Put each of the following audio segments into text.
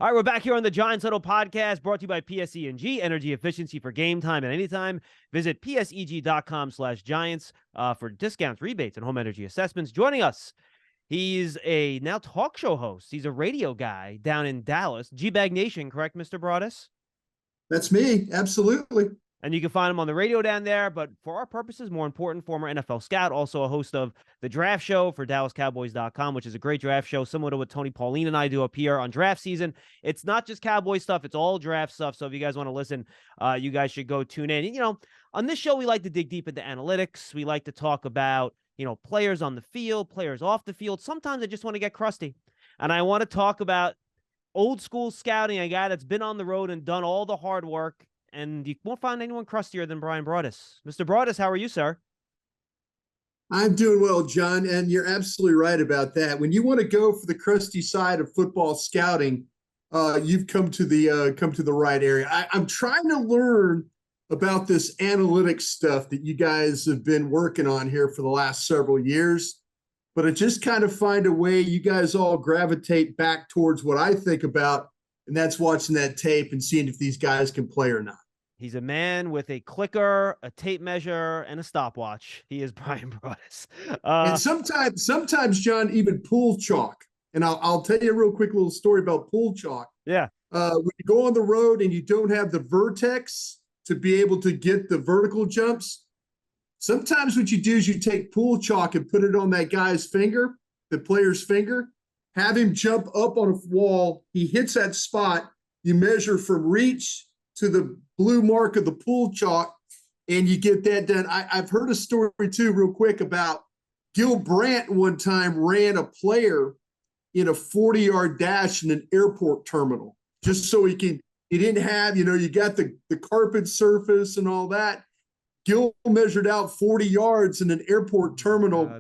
All right, we're back here on the Giants Huddle podcast, brought to you by PSEG, energy efficiency for game time and anytime. Visit pseg.com/Giants for discounts, rebates, and home energy assessments. Joining us, he's a now talk show host. He's a radio guy down in Dallas. G-Bag Nation, correct, Mr. Broaddus? That's me, absolutely. And you can find him on the radio down there, but for our purposes, more important, former NFL scout, also a host of the draft show for DallasCowboys.com, which is a great draft show, similar to what Tony Pauline and I do up here on draft season. It's not just Cowboy stuff, it's all draft stuff. So if you guys want to listen, you guys should go tune in. And, you know, on this show, we like to dig deep into analytics. We like to talk about, you know, players on the field, players off the field. Sometimes I just want to get crusty. And I want to talk about old school scouting, a guy that's been on the road and done all the hard work. And you won't find anyone crustier than Bryan Broaddus. Mr. Broaddus, how are you, sir? I'm doing well, John, and you're absolutely right about that. When you want to go for the crusty side of football scouting, you've come to the right area. I'm trying to learn about this analytics stuff that you guys have been working on here for the last several years, but I just kind of find a way you guys all gravitate back towards what I think about, and that's watching that tape and seeing if these guys can play or not. He's a man with a clicker, a tape measure, and a stopwatch. He is Bryan Broaddus. And sometimes, John, even pool chalk. And I'll tell you a real quick little story about pool chalk. Yeah. When you go on the road and you don't have the vertex to be able to get the vertical jumps, sometimes what you do is you take pool chalk and put it on that guy's finger, the player's finger, have him jump up on a wall. He hits that spot. You measure from reach to the blue mark of the pool chalk, and you get that done. I've heard a story, too, real quick about Gil Brandt one time ran a player in a 40-yard dash in an airport terminal just so he didn't have, you got the carpet surface and all that. Gil measured out 40 yards in an airport terminal.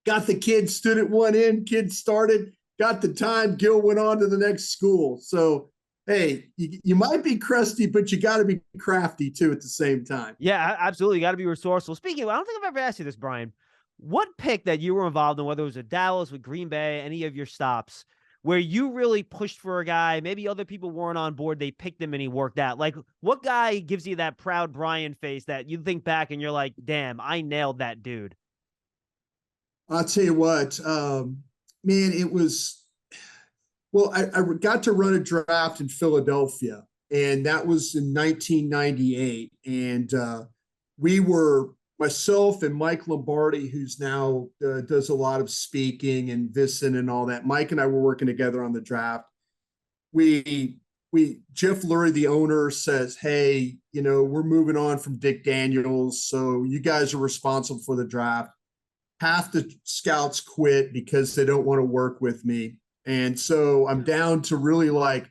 Got the kid, stood at one end, kid started, got the time, Gil went on to the next school. So, hey, you might be crusty, but you got to be crafty, too, at the same time. Yeah, absolutely. You got to be resourceful. Speaking of, I don't think I've ever asked you this, Bryan. What pick that you were involved in, whether it was at Dallas, with Green Bay, any of your stops, where you really pushed for a guy, maybe other people weren't on board, they picked him and he worked out? Like, what guy gives you that proud Bryan face that you think back and you're like, damn, I nailed that dude? I'll tell you what, man, it was – well, I got to run a draft in Philadelphia, and that was in 1998. And we were – myself and Mike Lombardi, who's now does a lot of speaking and Vissen and all that. Mike and I were working together on the draft. Jeff Lurie, the owner, says, hey, we're moving on from Dick Daniels, so you guys are responsible for the draft. Half the scouts quit because they don't want to work with me. And so I'm down to really like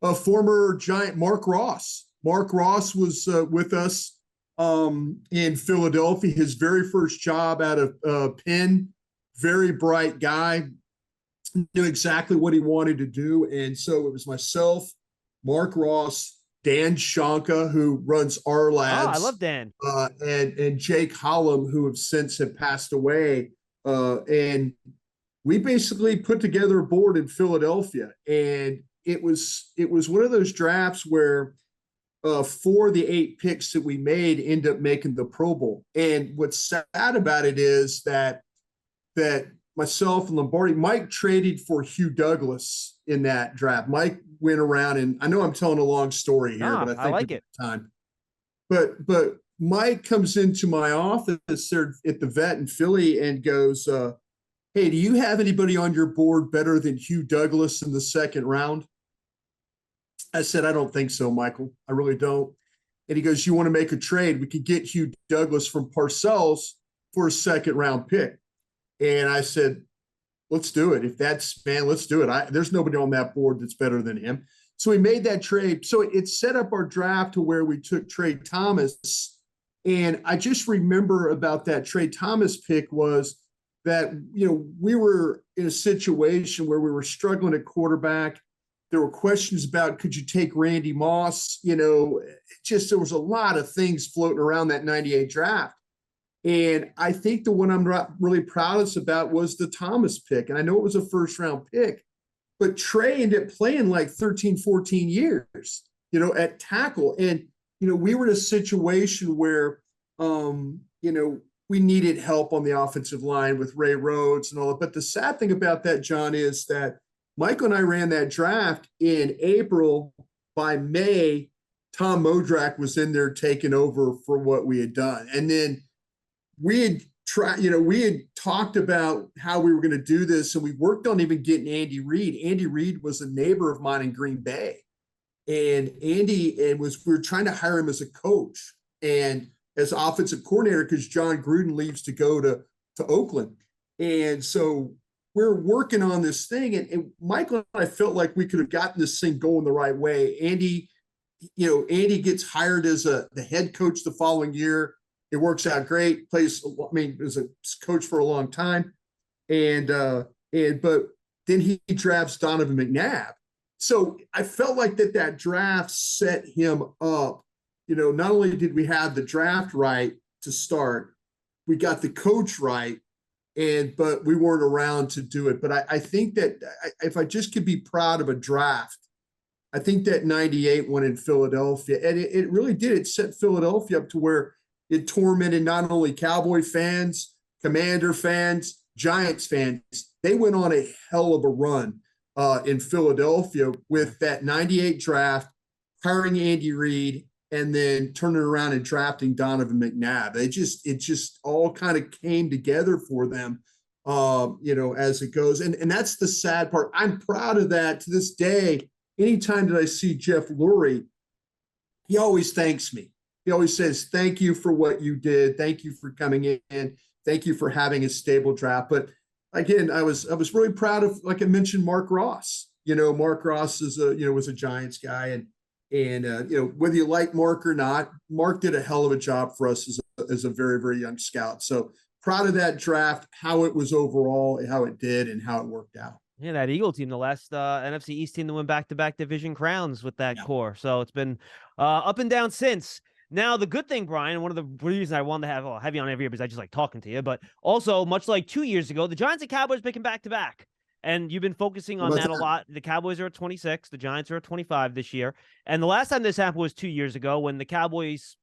a former Giant, Mark Ross. Mark Ross was with us in Philadelphia, his very first job out of Penn. Very bright guy, knew exactly what he wanted to do. And so it was myself, Mark Ross, Dan Shanka, who runs our labs. Oh, I love Dan. And Jake Hollum, who have since passed away. And we basically put together a board in Philadelphia. And it was one of those drafts where 4 of the 8 picks that we made end up making the Pro Bowl. And what's sad about it is that myself and Lombardi, Mike traded for Hugh Douglas in that draft. Mike went around, and I know I'm telling a long story here, but I think like it. Time. But Mike comes into my office there at the Vet in Philly and goes, hey, do you have anybody on your board better than Hugh Douglas in the second round? I said, I don't think so, Michael. I really don't. And he goes, you want to make a trade? We could get Hugh Douglas from Parcells for a second round pick. And I said, let's do it. If that's, man, let's do it. There's nobody on that board that's better than him. So we made that trade. So it set up our draft to where we took Trey Thomas. And I just remember about that Trey Thomas pick was that, we were in a situation where we were struggling at quarterback. There were questions about, could you take Randy Moss? There was a lot of things floating around that 98 draft. And I think the one I'm really proudest about was the Thomas pick. And I know it was a first round pick, but Trey ended up playing like 13, 14 years, at tackle. And, we were in a situation where, we needed help on the offensive line with Ray Rhodes and all that. But the sad thing about that, John, is that Michael and I ran that draft in April. By May, Tom Modrak was in there taking over for what we had done. And then we had talked about how we were going to do this, and we worked on even getting Andy Reid. Andy Reid was a neighbor of mine in Green Bay. And we were trying to hire him as a coach and as offensive coordinator because John Gruden leaves to go to Oakland. And so we're working on this thing, and Michael and I felt like we could have gotten this thing going the right way. Andy gets hired as the head coach the following year. It works out great. Plays, was a coach for a long time, but then he drafts Donovan McNabb. So I felt like that draft set him up. Not only did we have the draft right to start, we got the coach right, but we weren't around to do it. But I think that if I just could be proud of a draft, I think that 98 one in Philadelphia, and it really did. It set Philadelphia up to where it tormented not only Cowboy fans, Commander fans, Giants fans. They went on a hell of a run in Philadelphia with that 98 draft, hiring Andy Reid, and then turning around and drafting Donovan McNabb. It just all kind of came together for them, as it goes. And that's the sad part. I'm proud of that to this day. Anytime that I see Jeff Lurie, he always thanks me. He always says, thank you for what you did. Thank you for coming in. Thank you for having a stable draft. But again, I was really proud of, like I mentioned, Mark Ross. Mark Ross was a Giants guy. And whether you like Mark or not, Mark did a hell of a job for us as a very, very young scout. So proud of that draft, how it was overall, how it did, and how it worked out. Yeah, that Eagle team, the last NFC East team that went back-to-back division crowns with that core. So it's been up and down since. Now, the good thing, Brian, one of the reasons I wanted to have you on every year because I just like talking to you, but also, much like 2 years ago, the Giants and Cowboys picking back-to-back. And you've been focusing on that a lot. The Cowboys are at 26. The Giants are at 25 this year. And the last time this happened was 2 years ago when the Cowboys,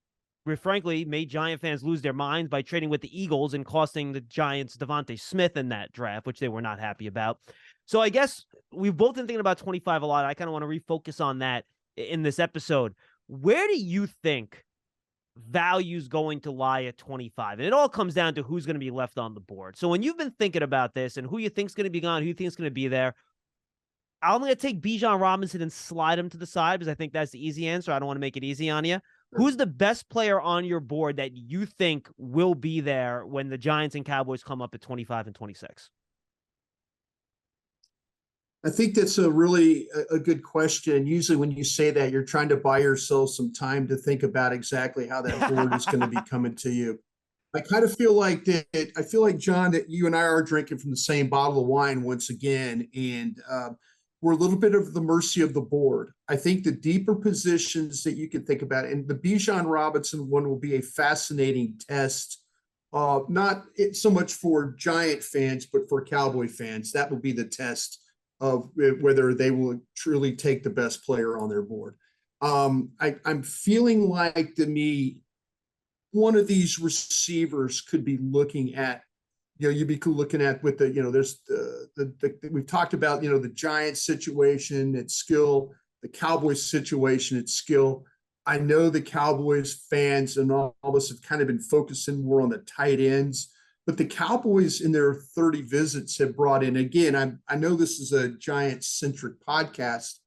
frankly, made Giant fans lose their minds by trading with the Eagles and costing the Giants Devontae Smith in that draft, which they were not happy about. So I guess we've both been thinking about 25 a lot. I kind of want to refocus on that in this episode. Where do you think value's going to lie at 25? And it all comes down to who's going to be left on the board. So when you've been thinking about this and who you think's going to be gone, who you think's going to be there, I'm going to take Bijan Robinson and slide him to the side because I think that's the easy answer. I don't want to make it easy on you. Who's the best player on your board that you think will be there when the Giants and Cowboys come up at 25 and 26? I think that's a really a good question. Usually when you say that, you're trying to buy yourself some time to think about exactly how that board is going to be coming to you. I kind of feel like that. I feel like, John, that you and I are drinking from the same bottle of wine once again, and we're a little bit of the mercy of the board. I think the deeper positions that you can think about, and the Bijan Robinson one will be a fascinating test, not so much for Giant fans, but for Cowboy fans. That will be the test of whether they will truly take the best player on their board. I'm feeling like, to me, one of these receivers could be looking at, you'd be looking at with there's we've talked about, the Giants situation at skill, the Cowboys situation at skill. I know the Cowboys fans and all of us have kind of been focusing more on the tight ends, but the Cowboys in their 30 visits have brought in, again, I know this is a Giants-centric podcast,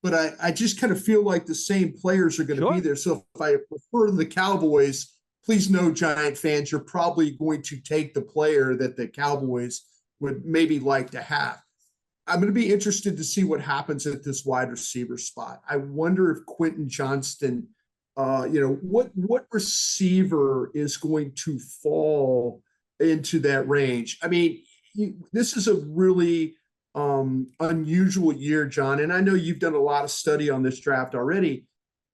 but I just kind of feel like the same players are going to be there. So if I refer to the Cowboys, please know, Giant fans, you're probably going to take the player that the Cowboys would maybe like to have. I'm going to be interested to see what happens at this wide receiver spot. I wonder if Quentin Johnston, what receiver is going to fall into that range. I mean, this is a really unusual year, John, and I know you've done a lot of study on this draft already.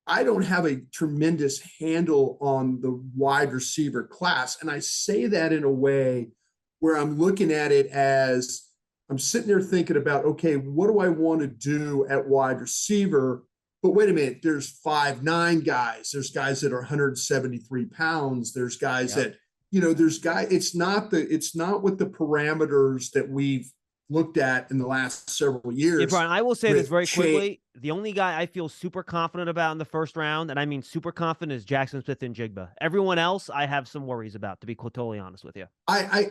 I don't have a tremendous handle on the wide receiver class, and I say that in a way where I'm looking at it as I'm sitting there thinking about, okay, what do I want to do at wide receiver? But wait a minute, there's 5'9" guys. There's guys that are 173 pounds. There's guys that, there's guys, it's not what the parameters that we've looked at in the last several years. Yeah, Brian, I will say this very Shane, quickly. The only guy I feel super confident about in the first round, and I mean super confident, is Jackson Smith-Njigba. Everyone else, I have some worries about, to be totally honest with you. I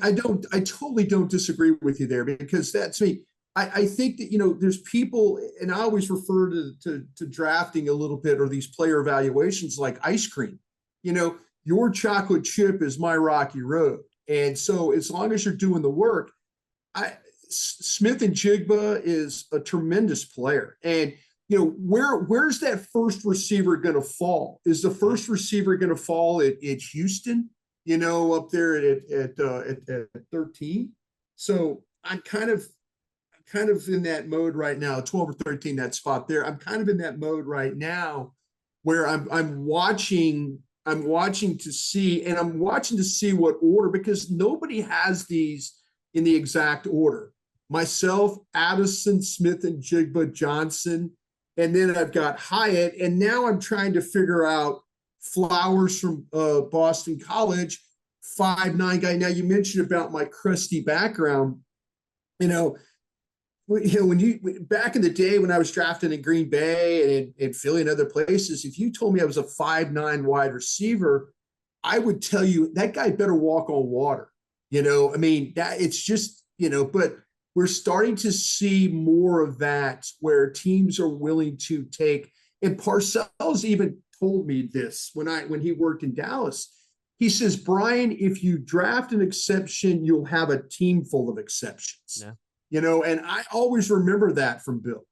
totally don't disagree with you there, because that's me. I think that, there's people, and I always refer to drafting a little bit, or these player evaluations, like ice cream. Your chocolate chip is my rocky road. And so as long as you're doing the work, Smith-Njigba is a tremendous player. And, where's that first receiver going to fall? Is the first receiver going to fall at Houston, up there at 13? So I'm kind of in that mode right now, 12 or 13, that spot there. I'm kind of in that mode right now where I'm watching to see what order, because nobody has these in the exact order. Myself, Addison, Smith-Njigba, Johnson, and then I've got Hyatt, and now I'm trying to figure out Flowers from Boston College, 5'9" guy. Now, you mentioned about my crusty background. When you back in the day when I was drafted in Green Bay and Philly and other places, if you told me I was a 5'9" wide receiver, I would tell you that guy better walk on water. That it's just, but we're starting to see more of that, where teams are willing to take, and Parcells even told me this when he worked in Dallas. He says, Brian, if you draft an exception, you'll have a team full of exceptions. Yeah. And I always remember that from Bill.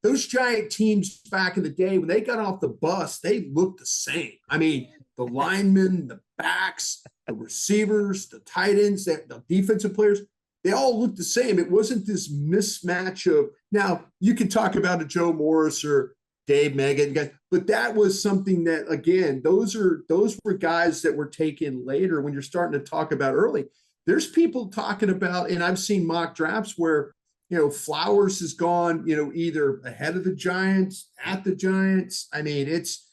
Those giant teams back in the day, when they got off the bus, they looked the same. I mean, the linemen, the backs, the receivers, the tight ends, the defensive players, they all looked the same. It wasn't this mismatch of, now you can talk about a Joe Morris or Dave Megan guys, but that was something that, again, those were guys that were taken later. When you're starting to talk about early, there's people talking about, and I've seen mock drafts where, Flowers has gone, either ahead of the Giants, at the Giants. I mean, it's,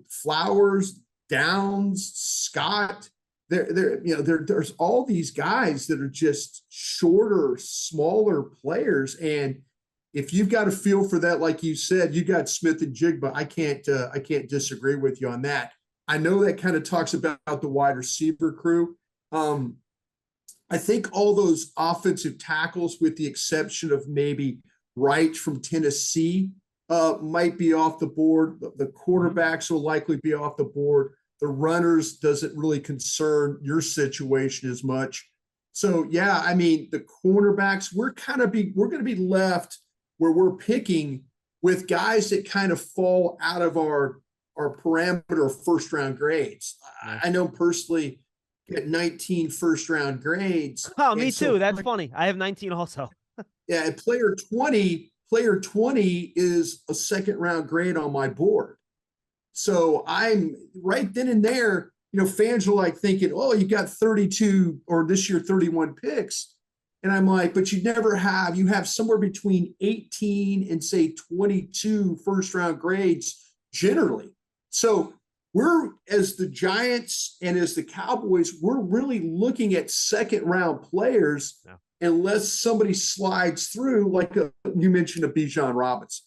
Flowers, Downs, Scott. There's all these guys that are just shorter, smaller players. And if you've got a feel for that, like you said, you got Smith-Njigba. I can't disagree with you on that. I know that kind of talks about the wide receiver crew. I think all those offensive tackles, with the exception of maybe Wright from Tennessee, might be off the board. The quarterbacks will likely be off the board. The runners doesn't really concern your situation as much. So, yeah, I mean, the cornerbacks, we're going to be left where we're picking with guys that kind of fall out of our parameter of first-round grades. I know personally, at 19 first-round grades. Oh, me too. That's funny. I have 19 also. Yeah, and player 20 is a second-round grade on my board. So I'm right then and there, fans are like thinking, oh, you got 32 or this year 31 picks. And I'm like, but you have somewhere between 18 and say 22 first-round grades generally. So we're, as the Giants and as the Cowboys, we're really looking at second-round players, unless somebody slides through, like you mentioned, a Bijan Robinson.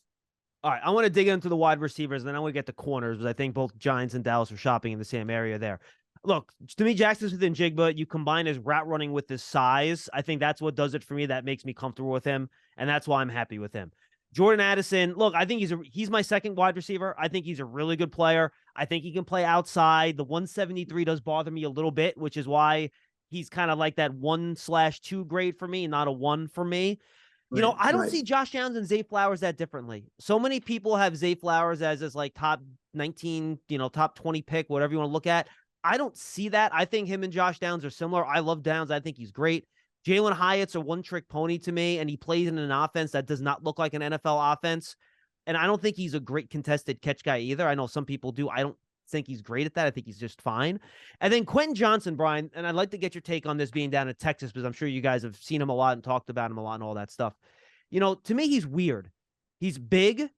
All right, I want to dig into the wide receivers, and then I want to get to corners, because I think both Giants and Dallas are shopping in the same area there. Look, to me, Jackson Smith-Njigba, you combine his route running with his size. I think that's what does it for me. That makes me comfortable with him, and that's why I'm happy with him. Jordan Addison, look, I think he's my second wide receiver. I think he's a really good player. I think he can play outside. The 173 does bother me a little bit, which is why he's kind of like that 1/2 grade for me, not a 1 for me. I don't see Josh Downs and Zay Flowers that differently. So many people have Zay Flowers as like top 19, top 20 pick, whatever you want to look at. I don't see that. I think him and Josh Downs are similar. I love Downs. I think he's great. Jalen Hyatt's a one-trick pony to me, and he plays in an offense that does not look like an NFL offense. And I don't think he's a great contested catch guy either. I know some people do. I don't think he's great at that. I think he's just fine. And then Quentin Johnson, Brian, and I'd like to get your take on this being down in Texas, because I'm sure you guys have seen him a lot and talked about him a lot and all that stuff. To me, he's weird. He's big.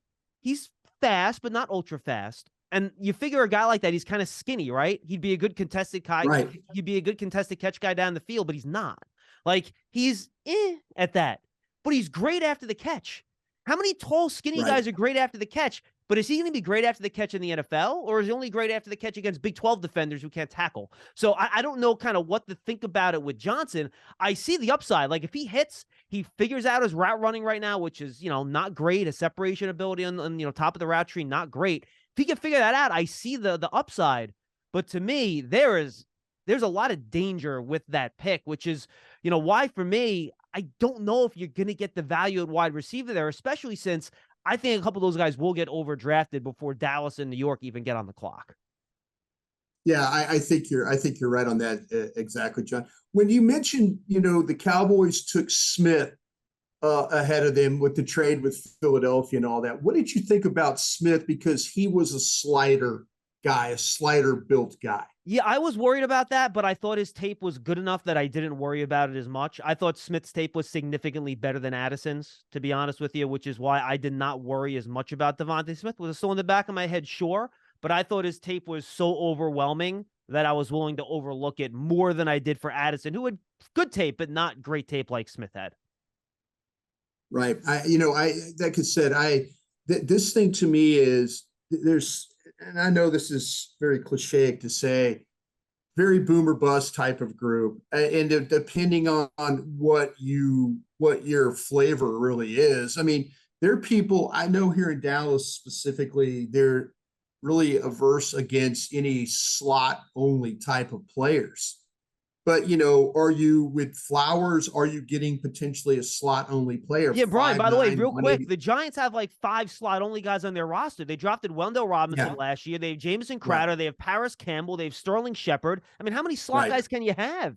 He's fast, but not ultra fast. And you figure a guy like that, he's kind of skinny, right? He'd be a good contested guy. Right. He'd be a good contested catch guy down the field, but he's not. Like, he's at that. But he's great after the catch. How many tall, skinny guys are great after the catch? But is he going to be great after the catch in the NFL, or is he only great after the catch against Big 12 defenders who can't tackle? So I don't know kind of what to think about it with Johnson. I see the upside. Like, if he hits, he figures out his route running right now, which is, not great. His separation ability on top of the route tree, not great. If he can figure that out, I see the upside. But to me, there's a lot of danger with that pick, which is, why for me, I don't know if you're going to get the value at wide receiver there, especially since I think a couple of those guys will get overdrafted before Dallas and New York even get on the clock. Yeah, I think you're right on that exactly, John. When you mentioned, the Cowboys took Smith ahead of them with the trade with Philadelphia and all that, what did you think about Smith? Because he was a slider guy, a slider built guy. Yeah, I was worried about that, but I thought his tape was good enough that I didn't worry about it as much. I thought Smith's tape was significantly better than Addison's, to be honest with you, which is why I did not worry as much about Devontae Smith. Was it still in the back of my head? Sure. But I thought his tape was so overwhelming that I was willing to overlook it more than I did for Addison, who had good tape, but not great tape like Smith had. Right. Like I said, this thing to me is and I know this is very cliche to say, very boomer bust type of group. And depending on what your flavor really is. I mean, there are people I know here in Dallas specifically, they're really averse against any slot only type of players. But, are you with Flowers? Are you getting potentially a slot only player? Yeah, Brian, by the way, real quick, the Giants have like 5 slot only guys on their roster. They drafted Wendell Robinson last year. They have Jamison Crowder. They have Paris Campbell. They have Sterling Shepard. I mean, how many slot guys can you have?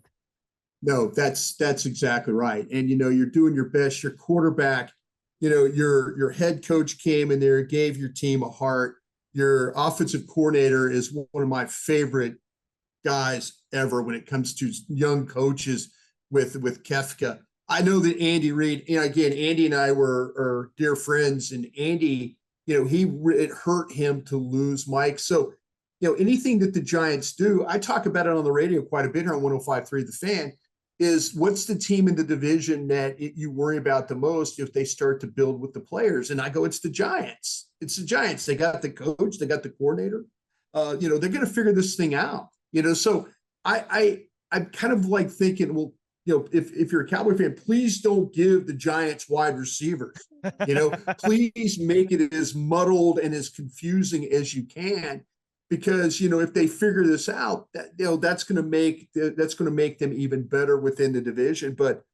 No, that's exactly right. And, you're doing your best. Your quarterback, your head coach came in there, gave your team a heart. Your offensive coordinator is one of my favorite guys ever when it comes to young coaches with Kefka. I know that Andy Reid, again, Andy and I are dear friends, and Andy, it hurt him to lose Mike. So, anything that the Giants do, I talk about it on the radio quite a bit here on 105.3 The Fan, is what's the team in the division that you worry about the most if they start to build with the players? And I go, it's the Giants. It's the Giants. They got the coach, they got the coordinator. They're going to figure this thing out. So I'm kind of like thinking, well, if you're a Cowboy fan, please don't give the Giants wide receivers. Please make it as muddled and as confusing as you can, because if they figure this out, that's going to make them even better within the division. But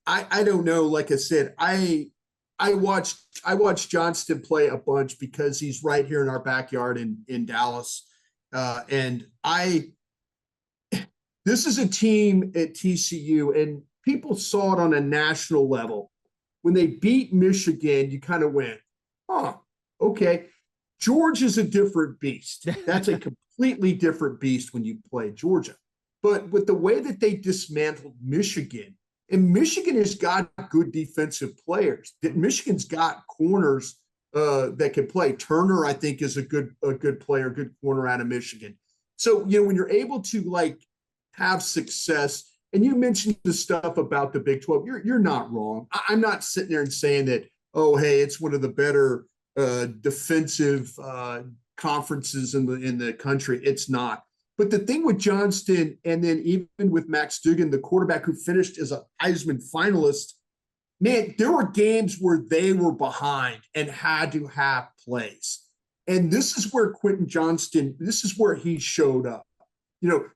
I don't know. Like I said, I watched Johnston play a bunch because he's right here in our backyard in Dallas, and this is a team at TCU, and people saw it on a national level. When they beat Michigan, you kind of went, okay. Georgia's a different beast. That's a completely different beast when you play Georgia. But with the way that they dismantled Michigan, and Michigan has got good defensive players. Michigan's got corners that can play. Turner, I think, is a good player, good corner out of Michigan. So, when you're able to have success, and you mentioned the stuff about the Big 12, you're not wrong. I'm not sitting there and saying that, oh, hey, it's one of the better defensive conferences in the country. It's not. But the thing with Johnston, and then even with Max Duggan, the quarterback who finished as a Heisman finalist, man, there were games where they were behind and had to have plays. And this is where Quentin Johnston, this is where he showed up.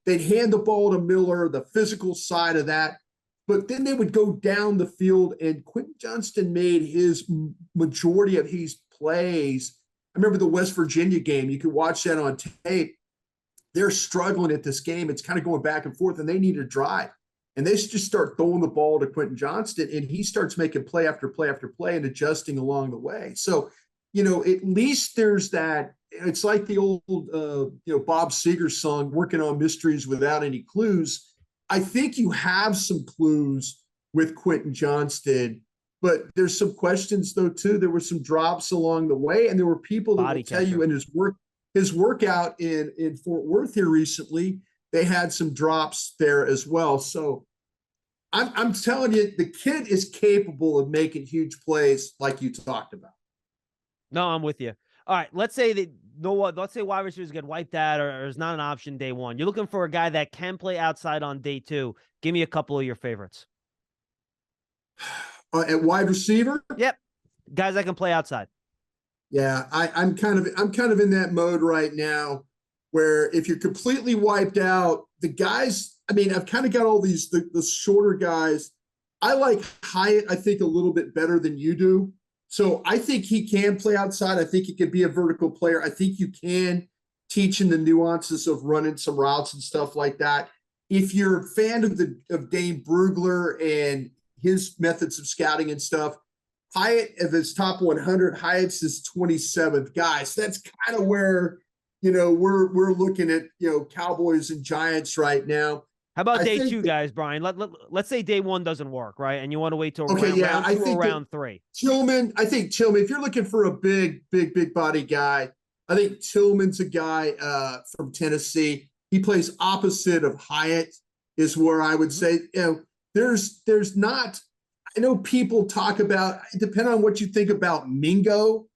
They'd hand the ball to Miller, the physical side of that, but then they would go down the field, and Quentin Johnston made his majority of his plays. I remember the West Virginia game. You could watch that on tape. They're struggling at this game. It's kind of going back and forth, and they need a drive. And they just start throwing the ball to Quentin Johnston, and he starts making play after play after play and adjusting along the way. So, at least there's that it's like the old, Bob Seger song, "Working on Mysteries Without Any Clues." I think you have some clues with Quentin Johnston, but there's some questions though too. There were some drops along the way, and there were people that Body will tell you catcher. in his workout in Fort Worth here recently, they had some drops there as well. So I'm telling you, the kid is capable of making huge plays like you talked about. No, I'm with you. All right, let's say that let's say wide receivers get wiped out or is not an option day one. You're looking for a guy that can play outside on day two. Give me a couple of your favorites. At wide receiver, Yep, guys that can play outside. yeah, I'm kind of in that mode right now, where if you're completely wiped out, the guys. I mean, I've kind of got all these the shorter guys. I like Hyatt, I think, a little bit better than you do. So I think he can play outside. I think he could be a vertical player. I think you can teach him the nuances of running some routes and stuff like that. If you're a fan of Dane Brugler and his methods of scouting and stuff, Hyatt of his top 100, Hyatt's his 27th guy. So that's kind of where we're looking at Cowboys and Giants right now. How about I day think two, guys, Brian? Let's say day one doesn't work, right? And you want to wait till okay, yeah, round I two or think round three. Tillman, if you're looking for a big body guy, I think Tillman's a guy from Tennessee. He plays opposite of Hyatt, is where I would say, there's not, I know people talk about, depending on what you think about Mingo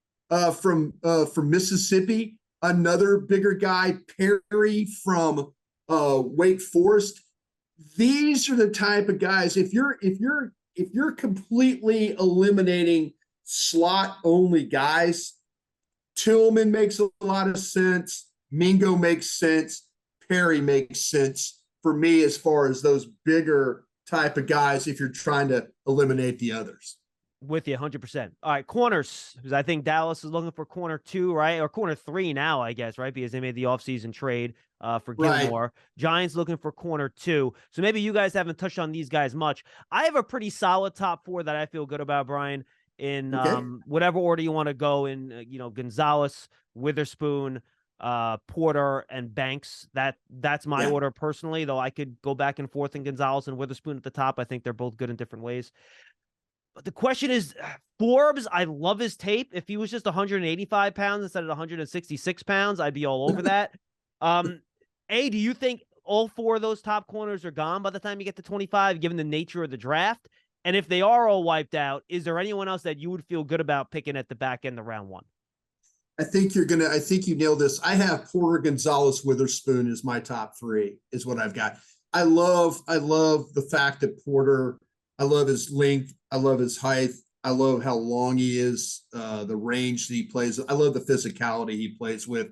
from Mississippi, another bigger guy, Perry from Wake Forest. These are the type of guys, if you're completely eliminating slot only guys, Tillman makes a lot of sense. Mingo makes sense. Perry makes sense for me as far as those bigger type of guys if you're trying to eliminate the others. With you 100%. All right, corners, because I think Dallas is looking for corner 2, right? Or corner 3 now, I guess, right? Because they made the offseason trade for Gilmore. Right. Giants looking for corner 2. So maybe you guys haven't touched on these guys much. I have a pretty solid top 4 that I feel good about, Brian, in whatever order you want to go in, Gonzalez, Witherspoon, Porter, and Banks. That's my order personally, though I could go back and forth in Gonzalez and Witherspoon at the top. I think they're both good in different ways. But the question is, Forbes, I love his tape. If he was just 185 pounds instead of 166 pounds, I'd be all over that. Do you think all 4 of those top corners are gone by the time you get to 25, given the nature of the draft? And if they are all wiped out, is there anyone else that you would feel good about picking at the back end of round 1? I think you nailed this. I have Porter, Gonzalez, Witherspoon as my top 3 is what I've got. I love the fact that Porter, I love his length. I love his height. I love how long he is, the range that he plays. I love the physicality he plays with.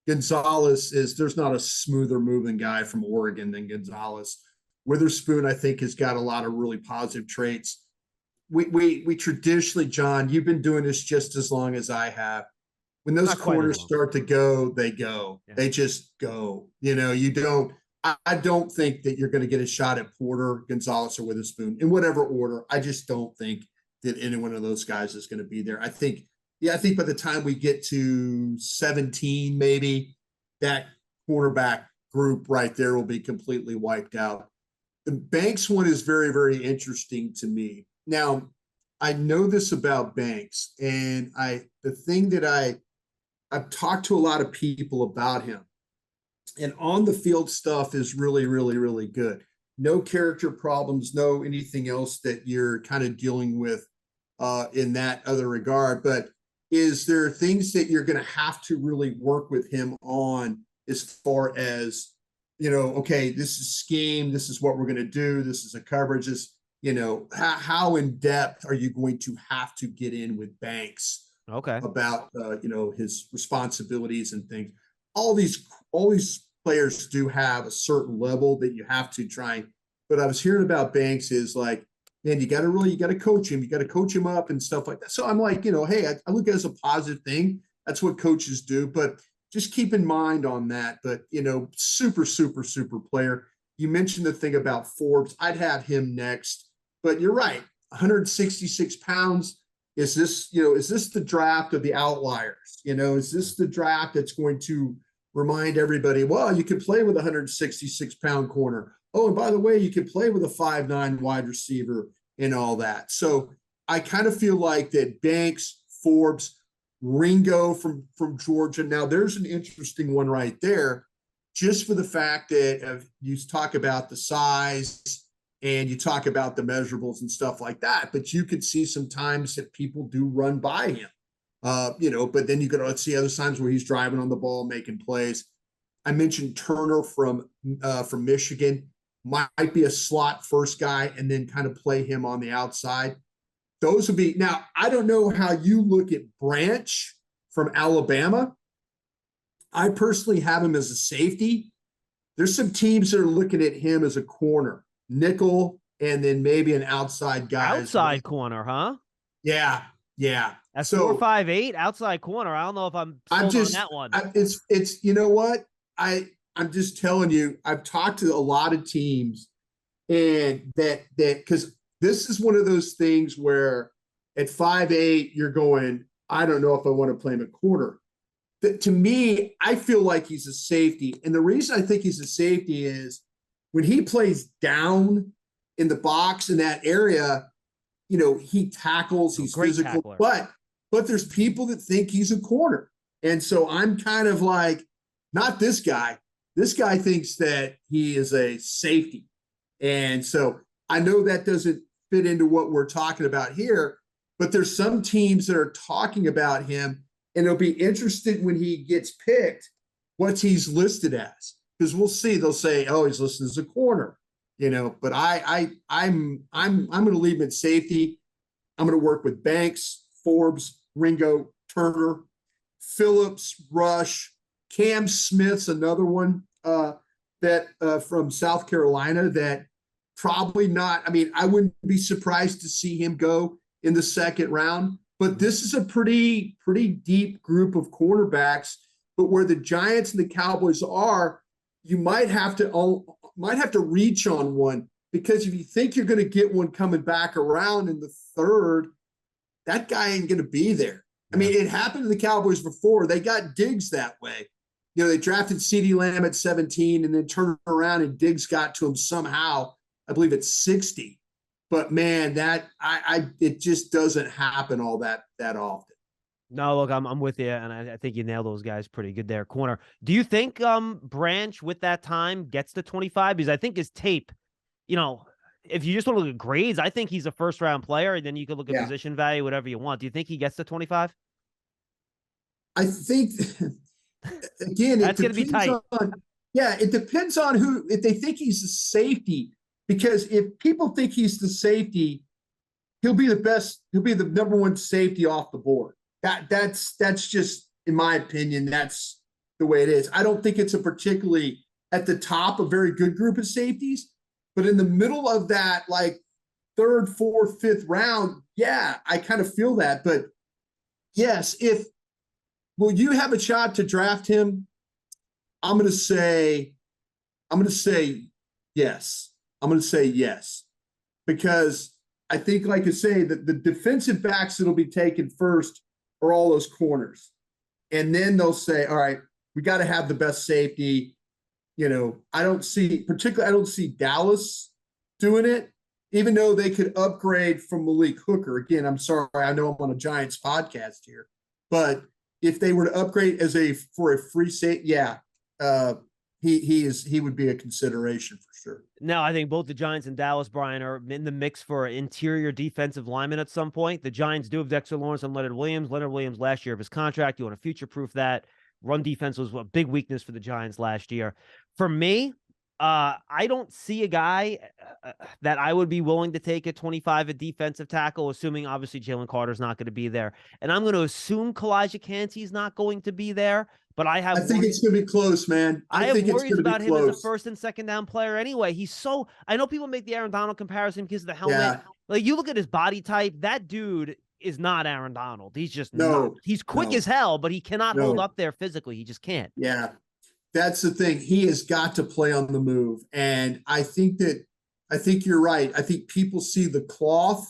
Gonzalez there's not a smoother moving guy from Oregon than Gonzalez. Witherspoon, I think, has got a lot of really positive traits. We traditionally, John, you've been doing this just as long as I have. When those corners start to go, they go. Yeah. They just go. I don't think that you're going to get a shot at Porter, Gonzalez, or Witherspoon in whatever order. I just don't think that any one of those guys is going to be there. I think by the time we get to 17, maybe that cornerback group right there will be completely wiped out. The Banks one is very, very interesting to me. Now, I know this about Banks, and the thing that I've talked to a lot of people about him. And on the field stuff is really, really, really good. No character problems, no anything else that you're kind of dealing with in that other regard. But is there things that you're going to have to really work with him on as far as, okay, this is scheme, this is what we're going to do, this is a coverage, how in depth are you going to have to get in with Banks? Okay. About his responsibilities and things. All these players do have a certain level that you have to try. But I was hearing about Banks is like, man, you got to coach him. You got to coach him up and stuff like that. So I'm like, hey, I look at it as a positive thing. That's what coaches do. But just keep in mind on that. But super, super, super player. You mentioned the thing about Forbes. I'd have him next. But you're right, 166 pounds. is this the draft of the outliers? Is this the draft that's going to remind everybody, well, you can play with a 166-pound corner. Oh, and by the way, you can play with a 5'9" wide receiver and all that. So I kind of feel like that Banks, Forbes, Ringo from Georgia. Now, there's an interesting one right there, just for the fact that you talk about the size and you talk about the measurables and stuff like that, but you could see sometimes that people do run by him. But then you could see other times where he's driving on the ball, making plays. I mentioned Turner from Michigan, might be a slot first guy and then kind of play him on the outside. Those would be, now, I don't know how you look at Branch from Alabama. I personally have him as a safety. There's some teams that are looking at him as a corner, nickel, and then maybe an outside guy. Outside corner, huh? Yeah. That's 4'5'8" outside corner. I don't know if I'm sold on that one. It's you know what? I'm just telling you, I've talked to a lot of teams, and that because this is one of those things where at 5'8", you're going, I don't know if I want to play him at corner. To me, I feel like he's a safety. And the reason I think he's a safety is when he plays down in the box in that area, he tackles, he's physical, tackler. But there's people that think he's a corner. And so I'm kind of like, not this guy. This guy thinks that he is a safety. And so I know that doesn't fit into what we're talking about here, but there's some teams that are talking about him, and it'll be interesting when he gets picked, what he's listed as, because we'll see. They'll say, oh, he's listed as a corner, but I'm going to leave him at safety. I'm going to work with Banks, Forbes, Ringo, Turner, Phillips, Rush, Cam Smith's another one that from South Carolina that probably not. I mean, I wouldn't be surprised to see him go in the second round, but this is a pretty deep group of cornerbacks. But where the Giants and the Cowboys are, you might have to reach on one, because if you think you're going to get one coming back around in the third, that guy ain't going to be there. I mean, it happened to the Cowboys before. They got Diggs that way. They drafted CeeDee Lamb at 17 and then turned around and Diggs got to him somehow, I believe at 60. But man, it just doesn't happen all that often. No, look, I'm with you, and I think you nailed those guys pretty good there. Corner. Do you think Branch with that time gets to 25? Because I think his tape, if you just want to look at grades, I think he's a first-round player, and then you could look at position value, whatever you want. Do you think he gets to 25? I think, again, that's going to be tight. It depends on who, if they think he's a safety, because if people think he's the safety, he'll be the best, he'll be the number one safety off the board. That's just, in my opinion, that's the way it is. I don't think it's a particularly at the top a very good group of safeties, but in the middle of that, like third, fourth, fifth round, I kind of feel that. But yes, will you have a shot to draft him? I'm going to say yes. I'm going to say yes, because I think, like I say, that the defensive backs that'll be taken first are all those corners. And then they'll say, all right, we got to have the best safety. I don't see Dallas doing it, even though they could upgrade from Malik Hooker. Again, I'm sorry, I know I'm on a Giants podcast here, but if they were to upgrade for a free safety, he would be a consideration for sure. No, I think both the Giants and Dallas, Brian, are in the mix for interior defensive linemen at some point. The Giants do have Dexter Lawrence and Leonard Williams. Leonard Williams last year of his contract. You want to future-proof that. Run defense was a big weakness for the Giants last year. For me, I don't see a guy that I would be willing to take at 25 at defensive tackle, assuming obviously Jalen Carter's not going to be there. And I'm going to assume Kalijah Kancey's not going to be there. But I think it's going to be close, man. I have worries about him as a first and second down player anyway. I know people make the Aaron Donald comparison because of the helmet. Yeah. Like, you look at his body type, that dude is not Aaron Donald. He's just not. He's quick as hell, but he cannot hold up there physically. He just can't. Yeah, that's the thing. He has got to play on the move. And I think you're right. I think people see the cloth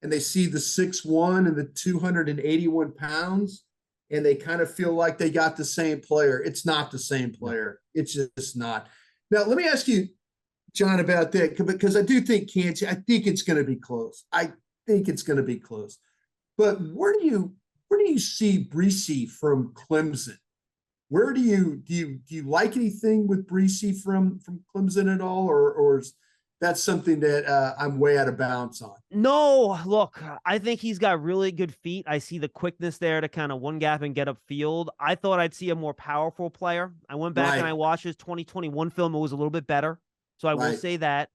and they see the 6'1" and the 281 pounds, and they kind of feel like they got the same player. It's not the same player. It's just not. Now, let me ask you, John, about that, because I do think Kansas, I think it's going to be close. I think it's going to be close. But where do you see Breesy from Clemson? Where do you like anything with Breesy from Clemson at all, or is that something that I'm way out of bounds on? No, look, I think he's got really good feet. I see the quickness there to kind of one gap and get upfield. I thought I'd see a more powerful player. I went back and I watched his 2021 film. It was a little bit better. So I will say that.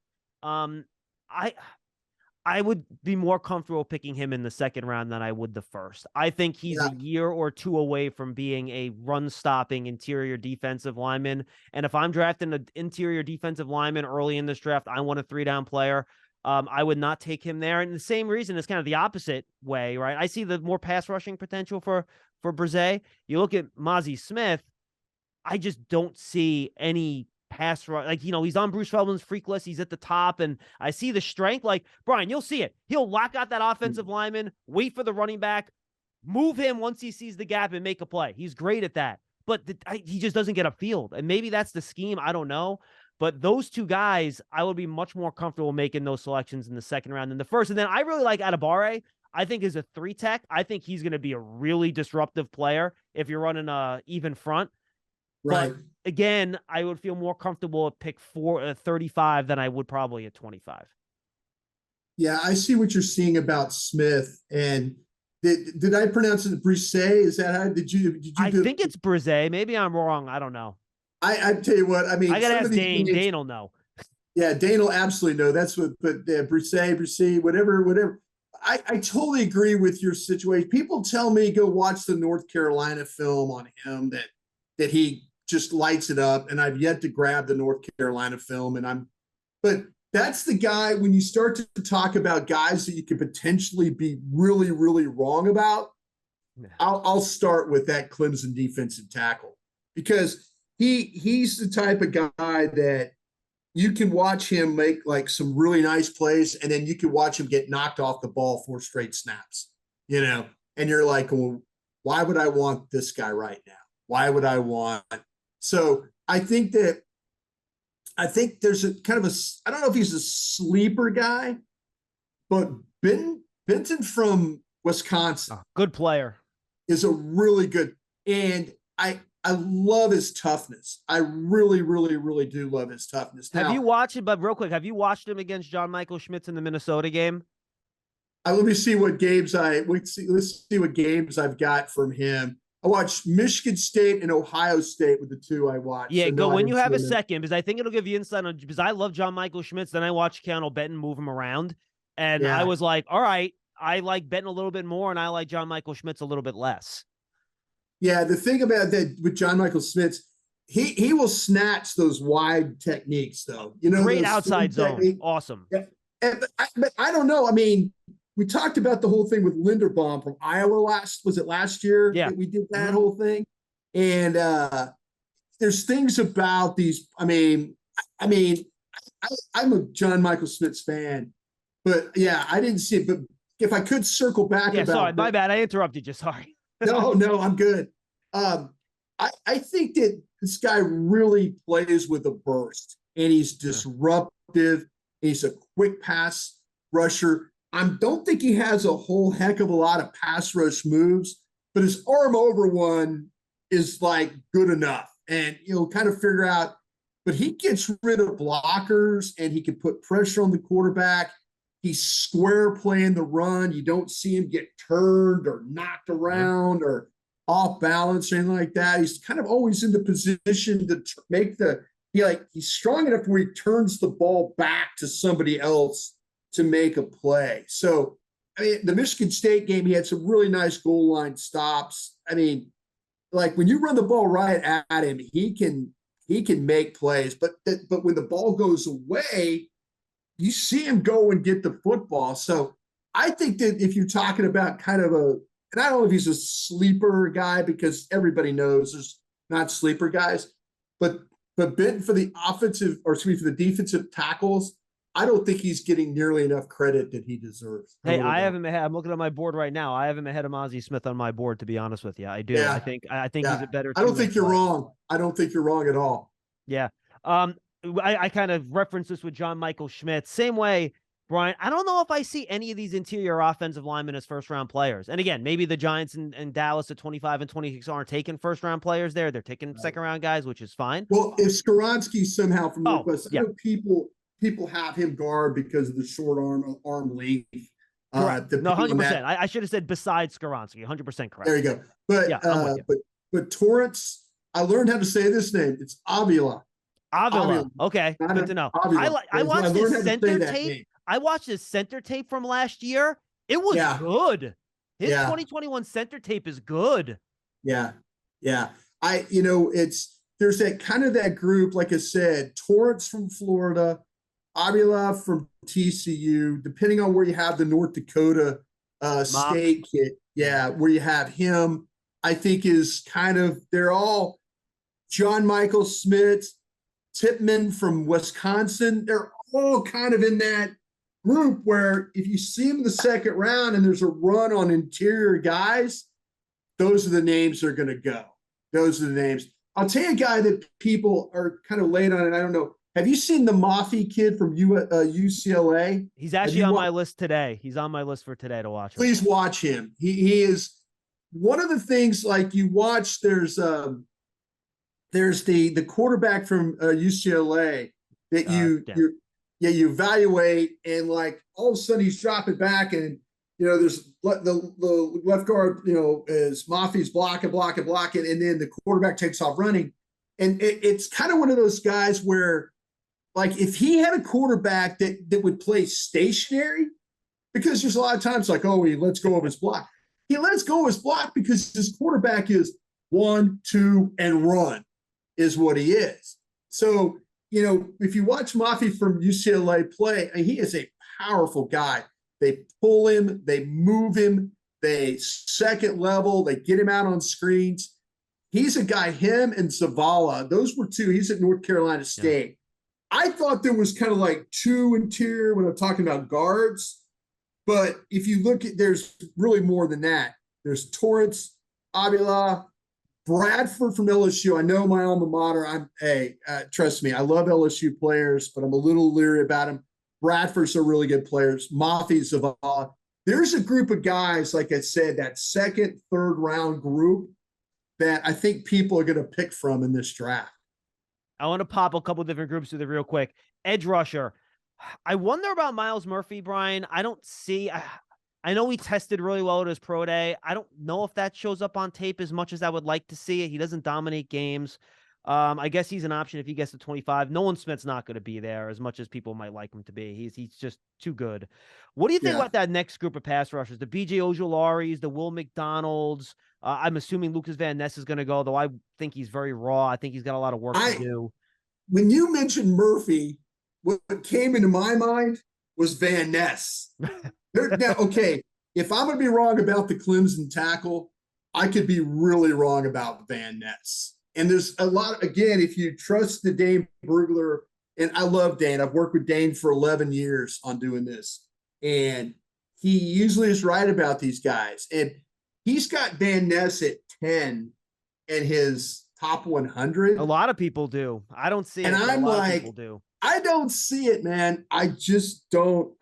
I would be more comfortable picking him in the second round than I would the first. I think he's a year or two away from being a run-stopping interior defensive lineman. And if I'm drafting an interior defensive lineman early in this draft, I want a 3-down player. I would not take him there. And the same reason is kind of the opposite way, right? I see the more pass rushing potential for Brzee. You look at Mozzie Smith, I just don't see any pass rush. Like, he's on Bruce Feldman's freak list. He's at the top, and I see the strength. Like, Brian, you'll see it. He'll lock out that offensive lineman, wait for the running back, move him once he sees the gap, and make a play. He's great at that. But he just doesn't get upfield. And maybe that's the scheme. I don't know. But those two guys, I would be much more comfortable making those selections in the second round than the first. And then I really like Adebawore. I think is a 3-tech. I think he's going to be a really disruptive player if you're running a even front. Right. But again, I would feel more comfortable at pick 35 than I would probably at 25. Yeah, I see what you're seeing about Smith. And did I pronounce it Brzee? Is that how did you I think it's Brzee. Maybe I'm wrong. I don't know. I tell you what, I mean, I gotta ask Dane. Dane will know. Yeah, Dane will absolutely know. That's what, but Brzee, whatever. I totally agree with your situation. People tell me go watch the North Carolina film on him that he just lights it up, and I've yet to grab the North Carolina film. But that's the guy when you start to talk about guys that you could potentially be really, really wrong about. I'll start with that Clemson defensive tackle, because he's the type of guy that you can watch him make like some really nice plays, and then you can watch him get knocked off the ball 4 straight snaps, and you're like, well, why would I want this guy right now? Why would I want? So I think there's a kind of I don't know if he's a sleeper guy, but Benton from Wisconsin, good player, is a really good, and I love his toughness. I really, really, really do love his toughness. Now, have you watched it? But real quick, have you watched him against John Michael Schmitz in the Minnesota game? Let me see what games let's see what games I've got from him. I watched Michigan State and Ohio State with the two I watched. Yeah, so go when you have a second, because I think it'll give you insight on, because I love John Michael Schmitz. Then I watched Keanu Benton move him around, and I was like, all right, I like Benton a little bit more, and I like John Michael Schmitz a little bit less. Yeah, the thing about that with John Michael Schmitz, he will snatch those wide techniques, though. Great outside zone, technique. Awesome. Yeah. But I don't know. I mean, we talked about the whole thing with Linderbaum from Iowa last year? Yeah. That we did that whole thing. And there's things about these. I mean, I'm a John Michael Schmitz fan, but yeah, I didn't see it. But if I could circle back sorry, my bad. I interrupted you. Sorry. No, I'm good. I think that this guy really plays with a burst, and he's disruptive. He's a quick pass rusher. I don't think he has a whole heck of a lot of pass rush moves, but his arm over one is like good enough. And you'll kind of figure out, but he gets rid of blockers and he can put pressure on the quarterback. He's square playing the run. You don't see him get turned or knocked around or off balance or anything like that. He's kind of always in the position to make he's strong enough where he turns the ball back to somebody else to make a play. So, I mean, the Michigan State game, he had some really nice goal line stops. I mean, like when you run the ball right at him, he can make plays, but when the ball goes away, you see him go and get the football. So I think that if you're talking about kind of and I don't know if he's a sleeper guy, because everybody knows there's not sleeper guys, but Benton for the defensive tackles, I don't think he's getting nearly enough credit that he deserves. Hey, I have him ahead. I'm looking at my board right now. I have him ahead of Mozzie Smith on my board, to be honest with you. I do. Yeah. I think he's a better. I don't think you're wrong. I don't think you're wrong at all. Yeah. I kind of referenced this with John Michael Schmidt. Same way, Brian. I don't know if I see any of these interior offensive linemen as first-round players. And again, maybe the Giants and Dallas at 25 and 26 aren't taking first-round players there. They're taking second-round guys, which is fine. Well, if Skoronski somehow from Northwest, I know people have him guard because of the short arm length. No, 100%. I should have said besides Skoronski. 100% correct. There you go. But Torrance, I learned how to say this name. It's Avila. Okay, good to know. I watched his center tape. I watched his center tape from last year. It was good. His 2021 center tape is good. Yeah. There's that group, like I said, Torrance from Florida, Avila from TCU, depending on where you have the North Dakota State kid. Yeah, where you have him, I think is they're all John Michael Smith, Tipman from Wisconsin. They're all kind of in that group where if you see them in the second round and there's a run on interior guys, those are the names that are going to go. Those are the names. I'll tell you a guy that people are kind of late on, and I don't know. Have you seen the Mafi kid from UCLA? He's actually on my list today. He's on my list for today to watch. Please watch him. He is one of the things, like you watch, there's the quarterback from UCLA that you evaluate, and like all of a sudden he's dropping back, and there's the left guard, is Mafi's blocking, and then the quarterback takes off running. And it's kind of one of those guys where, like, if he had a quarterback that would play stationary, because there's a lot of times like, oh, he lets go of his block. He lets go of his block because his quarterback is 1, 2, and run is what he is. So, if you watch Mafi from UCLA play, he is a powerful guy. They pull him, they move him, they second level, they get him out on screens. He's a guy, him and Zavala, those were two. He's at North Carolina State. I thought there was kind of like two interior when I'm talking about guards, but if you look at, there's really more than that. There's Torrance, Avila, Bradford from LSU. I know my alma mater. Trust me, I love LSU players, but I'm a little leery about them. Bradford's are really good players. Mafi, Zavala. There's a group of guys, like I said, that second, third round group that I think people are going to pick from in this draft. I want to pop a couple different groups with it real quick. Edge rusher. I wonder about Myles Murphy, Brian. I don't see. I know he tested really well at his pro day. I don't know if that shows up on tape as much as I would like to see it. He doesn't dominate games. I guess he's an option if he gets to 25. Nolan Smith's not going to be there as much as people might like him to be. He's just too good. What do you think about that next group of pass rushers? The BJ Ojularis, the Will McDonalds. I'm assuming Lucas Van Ness is going to go, though I think he's very raw. I think he's got a lot of work to do. When you mentioned Murphy, what came into my mind was Van Ness. Now, okay, if I'm going to be wrong about the Clemson tackle, I could be really wrong about Van Ness. And there's a lot, again, if you trust the Dane Brugler, and I love Dane. I've worked with Dane for 11 years on doing this. And he usually is right about these guys. And he's got Van Ness at 10 in his top 100. A lot of people do. I don't see it. And I'm like, I don't see it, man. I just don't.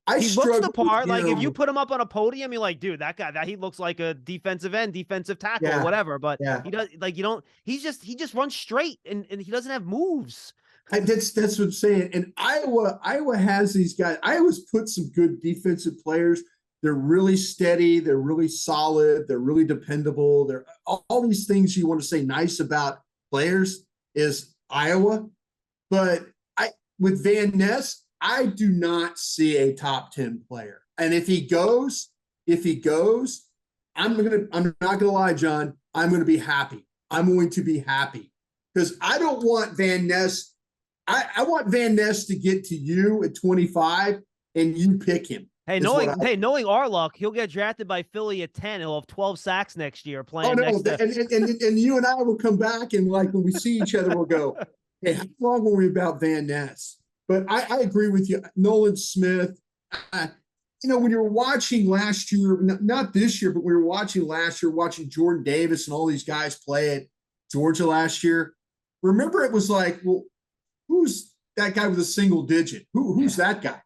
He looks the part. Like, if you put him up on a podium, you're like, dude, that guy, he looks like a defensive end, defensive tackle, or whatever. But he does, like, he just runs straight and he doesn't have moves. That's what I'm saying. And Iowa has these guys. Iowa's put some good defensive players. They're really steady. They're really solid. They're really dependable. They're all these things you want to say nice about players is Iowa. But with Van Ness, I do not see a top 10 player. And if he goes, I'm not gonna lie, John, I'm gonna be happy. I'm going to be happy. Because I don't want Van Ness. I want Van Ness to get to you at 25 and you pick him. Hey, knowing our luck, he'll get drafted by Philly at 10. He'll have 12 sacks next year playing next to... and you and I will come back, and like when we see each other, we'll go, hey, how long were we about Van Ness? But I agree with you. Nolan Smith, when you were watching last year, not this year, but we were watching last year, watching Jordan Davis and all these guys play at Georgia last year. Remember, it was like, well, who's that guy with a single digit? Who's that guy?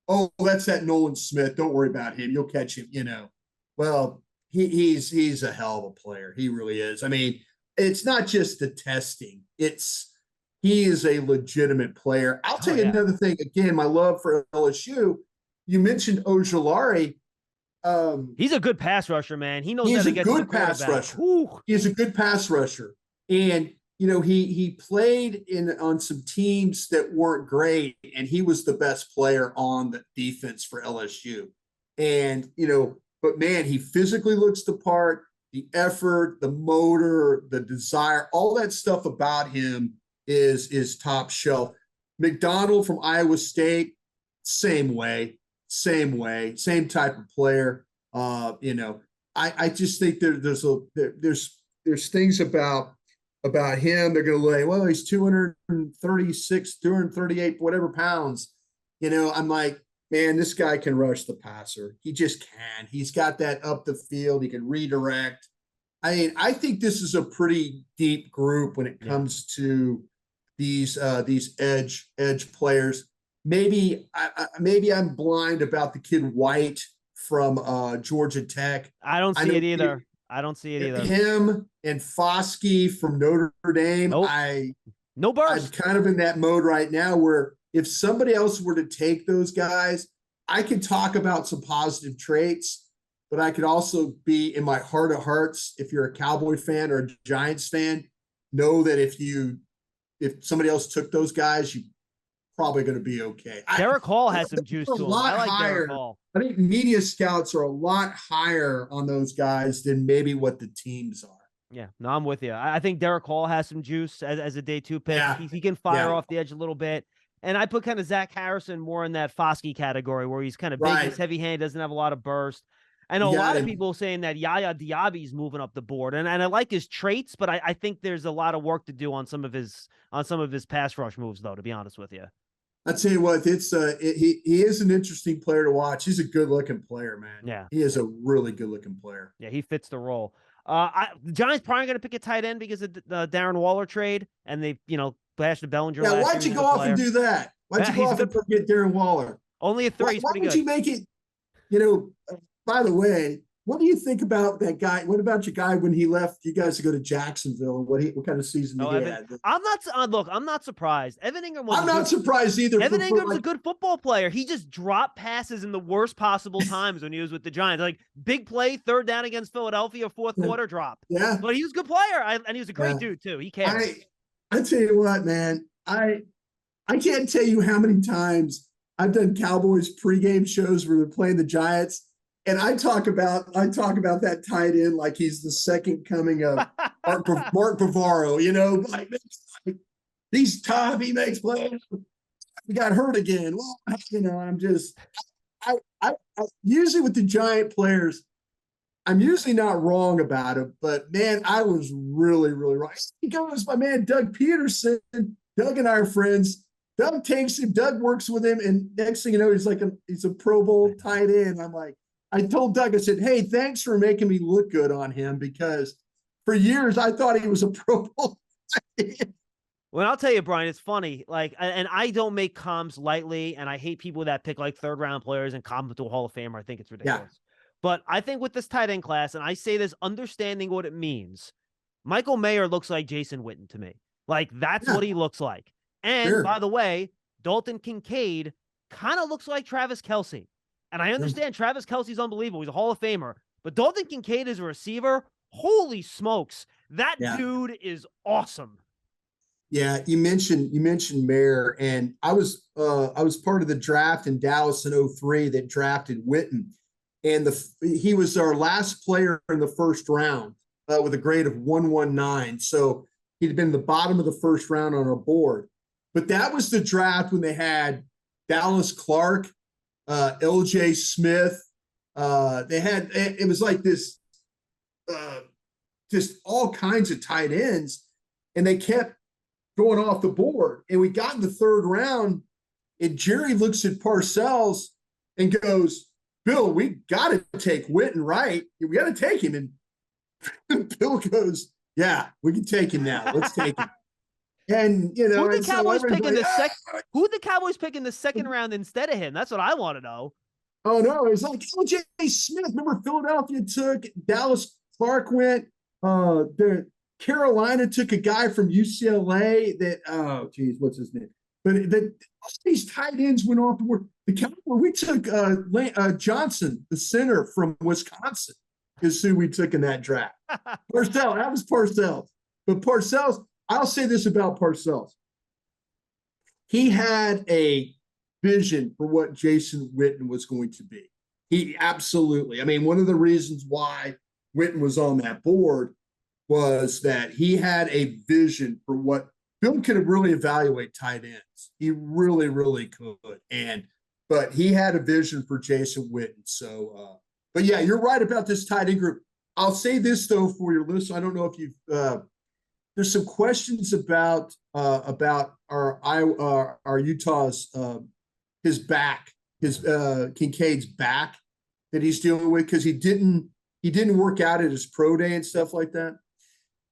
Oh, that's that Nolan Smith. Don't worry about him. You'll catch him, Well, he's a hell of a player. He really is. I mean, it's not just the testing. He is a legitimate player. I'll tell you another thing. Again, my love for LSU. You mentioned Ojulari. He's a good pass rusher, man. He knows how to get to the quarterback. He's a good pass rusher. And he played on some teams that weren't great, and he was the best player on the defense for LSU. And but man, he physically looks the part. The effort, the motor, the desire, all that stuff about him is top shelf. McDonald from Iowa State, same type of player. I just think there's things about him. They're going to say, well, he's 236, 238, whatever pounds. I'm like, man, this guy can rush the passer. He just can. He's got that up the field. He can redirect. I mean, I think this is a pretty deep group when it comes to these edge players. Maybe I'm blind about the kid White from Georgia Tech. I don't see it either. Him and Foskey from Notre Dame. Nope. No burst. I'm kind of in that mode right now where if somebody else were to take those guys, I could talk about some positive traits, but I could also be in my heart of hearts, if you're a Cowboy fan or a Giants fan, know that if somebody else took those guys, you're probably going to be okay. Derek Hall has some juice to him. I like Derek Hall. I think media scouts are a lot higher on those guys than maybe what the teams are. Yeah, no, I'm with you. I think Derek Hall has some juice as a day 2 pick. Yeah. He can fire off the edge a little bit. And I put kind of Zach Harrison more in that Foskey category where he's kind of big, he's heavy hand, doesn't have a lot of burst. I know a lot of people saying that Yaya Diaby's moving up the board, and I like his traits, but I think there's a lot of work to do on some of his pass rush moves, though. To be honest with you, I tell you what, he is an interesting player to watch. He's a good looking player, man. Yeah, he is a really good looking player. Yeah, he fits the role. The Giants probably going to pick a tight end because of the Darren Waller trade, and they bashed the Bellinger. Yeah, why'd you go off and do that? Why'd you go off and forget Darren Waller? Only a 3. Why would you make it? By the way, what do you think about that guy? What about your guy when he left you guys to go to Jacksonville? What kind of season did he had? I'm not surprised. Evan Ingram I'm not surprised either. Evan Ingram's a good football player. He just dropped passes in the worst possible times when he was with the Giants. Like big play, 3rd down against Philadelphia, 4th quarter drop. Yeah. But he was a good player. And he was a great dude too. He cares. I tell you what, man, I can't tell you how many times I've done Cowboys pregame shows where they're playing the Giants. And I talk about that tight end like he's the second coming of Mark Bavaro, like he's tough, he makes plays. He got hurt again. Well, I'm just I usually with the Giant players, I'm usually not wrong about it, but man, I was really, really wrong. He goes, my man Doug Peterson. Doug and I are friends. Doug takes him, Doug works with him, and next thing you know, he's a Pro Bowl tight end. I'm like, I told Doug, I said, hey, thanks for making me look good on him because for years I thought he was a Pro Bowl tight end. Well, I'll tell you, Brian, it's funny. Like, and I don't make comms lightly, and I hate people that pick like 3rd round players and comp them to a Hall of Famer. I think it's ridiculous. Yeah. But I think with this tight end class, and I say this understanding what it means, Michael Mayer looks like Jason Witten to me. Like, that's what he looks like. And by the way, Dalton Kincaid kind of looks like Travis Kelce. And I understand Travis Kelce's unbelievable. He's a Hall of Famer. But Dalton Kincaid is a receiver. Holy smokes. That dude is awesome. Yeah, you mentioned Mayer, and I was part of the draft in Dallas in 2003 that drafted Witten. And he was our last player in the 1st round with a grade of 119. So he'd been the bottom of the 1st round on our board. But that was the draft when they had Dallas Clark, LJ Smith. It was like this, just all kinds of tight ends, and they kept going off the board. And we got in the 3rd round, And Jerry looks at Parcells and goes, Bill, we got to take Witten, right? We got to take him. And Bill goes, yeah, we can take him now. Let's take him. And, you know, who the Cowboys picking like, who the Cowboys picking the second round instead of him? That's what I want to know. Oh, no, it's like L.J. Smith. Remember Philadelphia took, Dallas Clark went, Carolina took a guy from UCLA that, oh, geez, what's his name? But all these tight ends went off the board. The Cowboys, we took Johnson, the center from Wisconsin, is who we took in that draft. Parcells, that was Parcells. But Parcells, I'll say this about Parcells. He had a vision for what Jason Witten was going to be. He absolutely, I mean, one of the reasons why Witten was on that board was that he had a vision for what Bill could really evaluate tight ends. He really, really could. But he had a vision for Jason Witten. So, but yeah, you're right about this tight end group. I'll say this though for your list. I don't know if you've, there's some questions about our Utah's, his back, his Kincaid's back that he's dealing with, because he didn't work out at his pro day and stuff like that.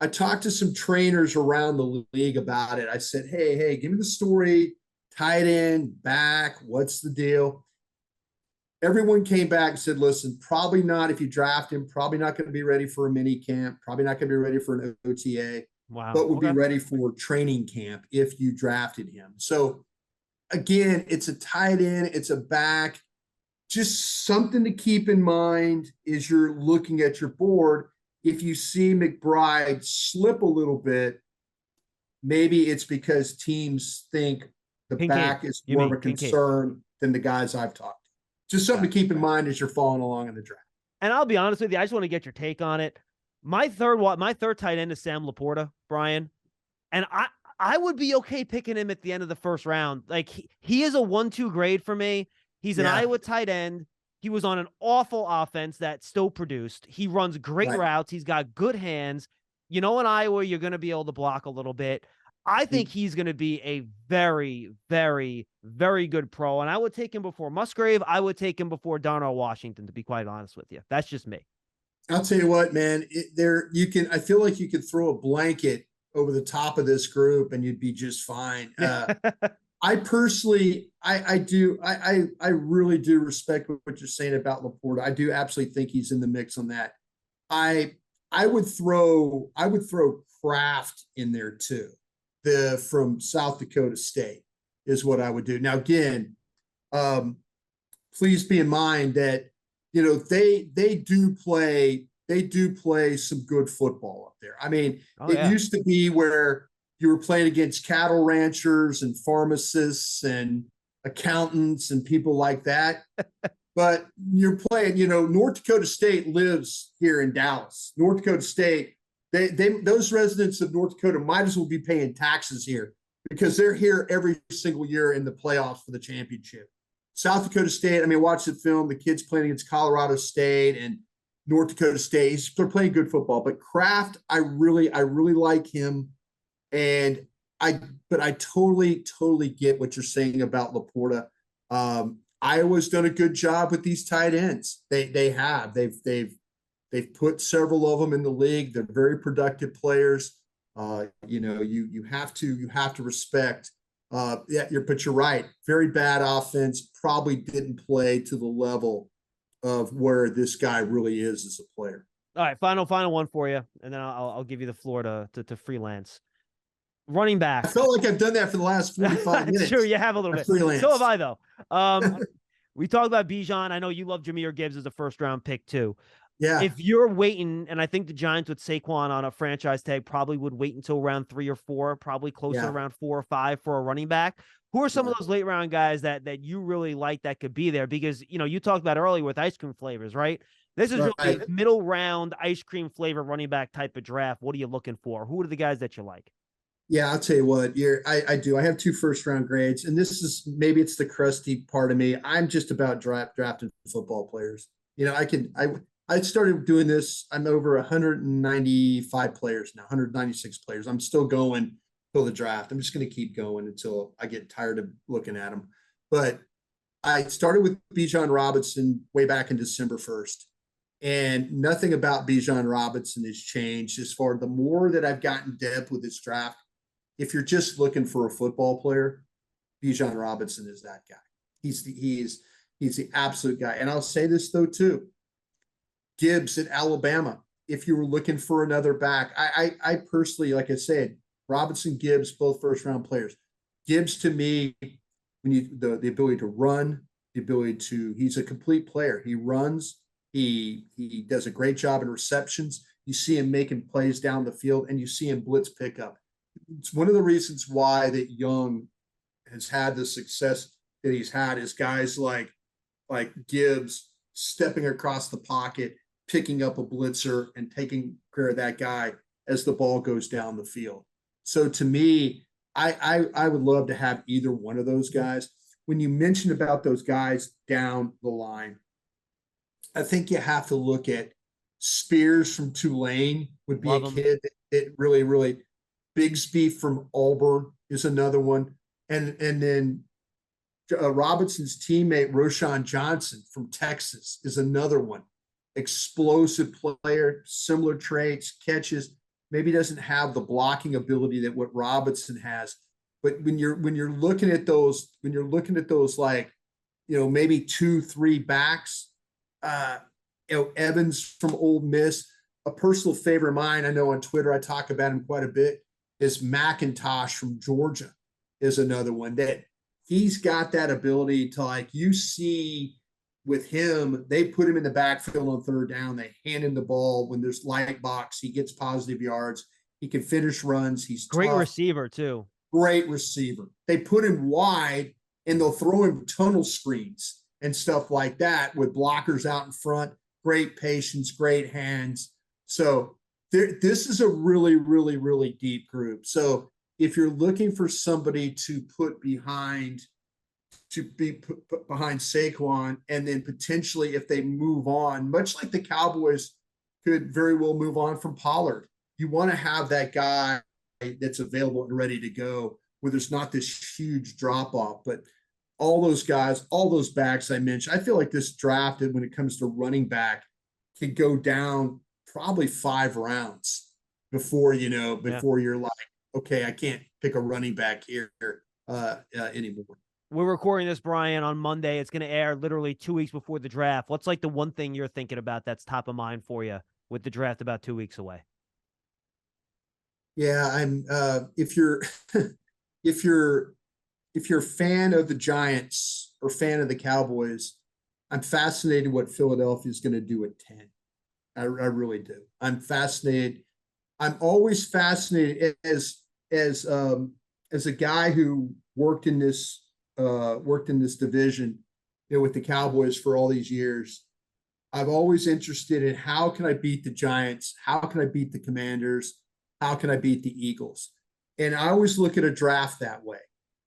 I talked to some trainers around the league about it. I said, hey, give me the story, tight end, back, what's the deal? Everyone came back and said, listen, probably not if you draft him, probably not going to be ready for a mini camp, probably not going to be ready for an OTA, but will be ready for training camp if you drafted him. So again, it's a tight end, it's a back. Just something to keep in mind as you're looking at your board. If you see McBride slip a little bit, maybe it's because teams think the back is more of a concern than the guys I've talked to. Just something to keep in mind as you're following along in the draft. And I'll be honest with you, I just want to get your take on it. My third tight end is Sam Laporta, Brian. And I would be okay picking him at the end of the first round. Like he is a 1-2 grade for me. He's an Iowa tight end. He was on an awful offense that still produced. He runs great routes. He's got good hands. You know, in Iowa, you're going to be able to block a little bit. I think he's going to be a very, very, very good pro. And I would take him before Musgrave. I would take him before Darnell Washington, to be quite honest with you. That's just me. I'll tell you what, man, I feel like you could throw a blanket over the top of this group and you'd be just fine. I personally, I really do respect what you're saying about Laporta. I do absolutely think he's in the mix on that. I would throw Kraft in there too. From South Dakota State is what I would do. Now, again, please be in mind that, you know, they do play some good football up there. I mean, it used to be where you were playing against cattle ranchers and pharmacists and accountants and people like that. But you're playing, you know, North Dakota State lives here in Dallas. North Dakota State, those residents of North Dakota might as well be paying taxes here because they're here every single year in the playoffs for the championship. South Dakota State, I mean, watch the film, the kids playing against Colorado State and North Dakota State. They're playing good football. But Kraft, I really like him. And but I totally get what you're saying about Laporta. Iowa's done a good job with these tight ends. They have. They've put several of them in the league. They're very productive players. You know, you have to respect. But you're right. Very bad offense. Probably didn't play to the level of where this guy really is as a player. All right, final one for you, and then I'll give you the floor to freelance. Running back. I felt like I've done that for the last 45 minutes. Sure, you have a little bit. Freelance. So have I, though. We talked about Bijan. I know you love Jahmyr Gibbs as a first-round pick, too. Yeah. If you're waiting, and I think the Giants with Saquon on a franchise tag probably would wait until round 3 or 4, probably closer to round 4 or 5 for a running back. Who are some of those late round guys that you really like that could be there? Because, you know, you talked about earlier with ice cream flavors, right? This is really a middle round ice cream flavor running back type of draft. What are you looking for? Who are the guys that you like? Yeah, I'll tell you what. I do. I have 2 first-round grades, and this is maybe it's the crusty part of me. I'm just about drafting football players. You know, I started doing this. I'm over 195 players now, 196 players. I'm still going till the draft. I'm just going to keep going until I get tired of looking at them. but I started with Bijan Robinson way back in December 1st. And nothing about Bijan Robinson has changed as far the more that I've gotten depth with this draft. If you're just looking for a football player, Bijan Robinson is that guy. He's the absolute guy. And I'll say this though too. Gibbs at Alabama. If you were looking for another back, I personally, like I said, Robinson, Gibbs, both first round players. Gibbs to me, when you the ability to run, the ability to, he's a complete player. He runs, he does a great job in receptions. You see him making plays down the field, and you see him blitz pickup. It's one of the reasons why that Young has had the success that he's had is guys like Gibbs stepping across the pocket, picking up a blitzer, and taking care of that guy as the ball goes down the field. So to me, I would love to have either one of those guys. When you mentioned about those guys down the line, I think you have to look at Spears from Tulane would be Love a him. kid that really, really. Bigsby from Auburn is another one. And then Robinson's teammate, Roshan Johnson from Texas, is another one. Explosive player, similar traits, catches, maybe doesn't have the blocking ability that what Robinson has. But when you're looking at those, like, maybe 2-3 backs, Evans from Ole Miss, a personal favorite of mine, I know on Twitter I talk about him quite a bit, is McIntosh from Georgia is another one that he's got that ability to, like, you see with him, they put him in the backfield on third down. They hand him the ball when there's light box. He gets positive yards. He can finish runs. He's Great tough. receiver too. Great receiver. They put him wide and they'll throw him tunnel screens and stuff like that with blockers out in front. Great patience, great hands. So this is a really, really, really deep group. So if you're looking for somebody to put behind Saquon, and then potentially if they move on, much like the Cowboys could very well move on from Pollard, you want to have that guy that's available and ready to go where there's not this huge drop off. But all those guys, all those backs I mentioned, I feel like this draft, when it comes to running back, could go down probably 5 rounds before you're like, okay, I can't pick a running back here anymore. We're recording this, Bryan, on Monday. It's going to air literally 2 weeks before the draft. What's like the one thing you're thinking about that's top of mind for you with the draft about 2 weeks away? Yeah, I'm if you're if you're a fan of the Giants or fan of the Cowboys, I'm fascinated what Philadelphia is going to do at 10. I really do. I'm fascinated. I'm always fascinated as a guy who worked in this division, with the Cowboys for all these years. I'm always interested in how can I beat the Giants? How can I beat the Commanders? How can I beat the Eagles? And I always look at a draft that way.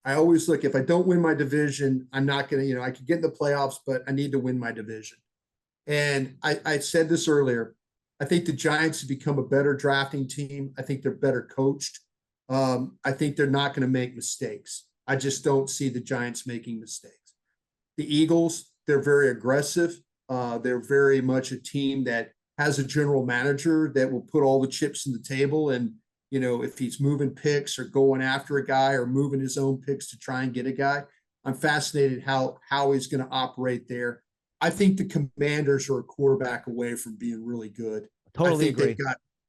I always look, if I don't win my division, I'm not going to, I could get in the playoffs, but I need to win my division. And I said this earlier. I think the Giants have become a better drafting team. I think they're better coached. I think they're not going to make mistakes. I just don't see the Giants making mistakes. The Eagles, they're very aggressive. They're very much a team that has a general manager that will put all the chips in the table. And, if he's moving picks or going after a guy or moving his own picks to try and get a guy, I'm fascinated how he's going to operate there. I think the Commanders are a quarterback away from being really good. Totally agree.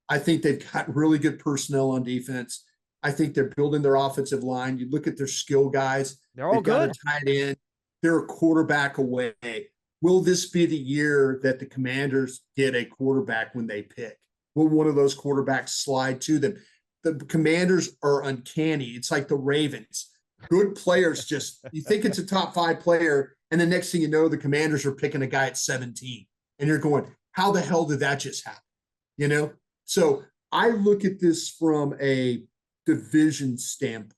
I think they've got really good personnel on defense. I think they're building their offensive line. You look at their skill guys. They're all got good. a tight end. They're a quarterback away. Will this be the year that the Commanders get a quarterback when they pick? Will one of those quarterbacks slide to them? The Commanders are uncanny. It's like the Ravens. Good players just, you think it's a top 5 player, and the next thing you know, the Commanders are picking a guy at 17. And you're going, how the hell did that just happen? So I look at this from a division standpoint.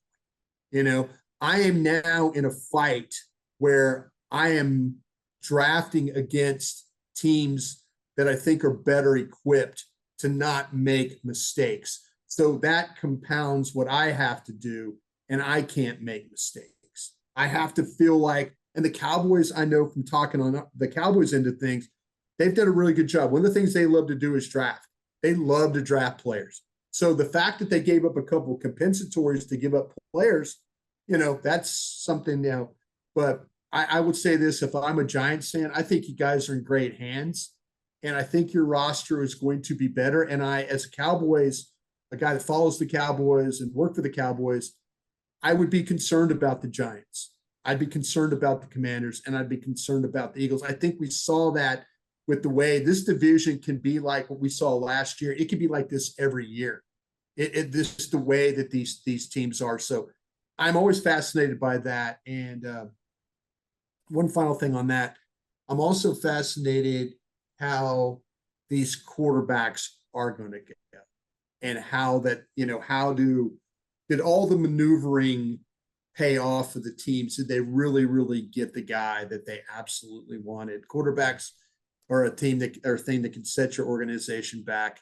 I am now in a fight where I am drafting against teams that I think are better equipped to not make mistakes. So that compounds what I have to do, and I can't make mistakes. I have to feel like, and the Cowboys, I know from talking on the Cowboys end of things, they've done a really good job. One of the things they love to do is draft. They love to draft players. So the fact that they gave up a couple of compensatories to give up players, that's something, but I would say this, if I'm a Giants fan, I think you guys are in great hands. And I think your roster is going to be better. And as a Cowboys, a guy that follows the Cowboys and worked for the Cowboys, I would be concerned about the Giants. I'd be concerned about the Commanders, and I'd be concerned about the Eagles. I think we saw that with the way this division can be like what we saw last year. It can be like this every year. This is the way that these teams are. So I'm always fascinated by that. And one final thing on that, I'm also fascinated how these quarterbacks are going to get, and how that, did all the maneuvering pay off for the teams? Did they really, really get the guy that they absolutely wanted? Quarterbacks are a thing that can set your organization back